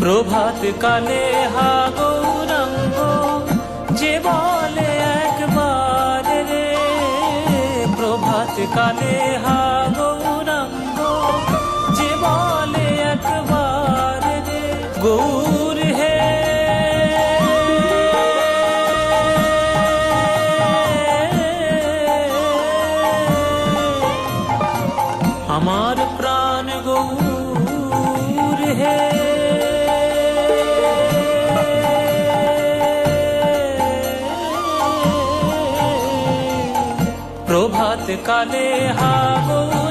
প্রভাত কালে হা গৌরাঙ্গ যে বলে একবার রে, প্রভাত কালে হা গৌরাঙ্গ যে বলে একবার রে, গৌর হে আমার প্রাণ গৌর হে। প্রভাত কালে হা গৌর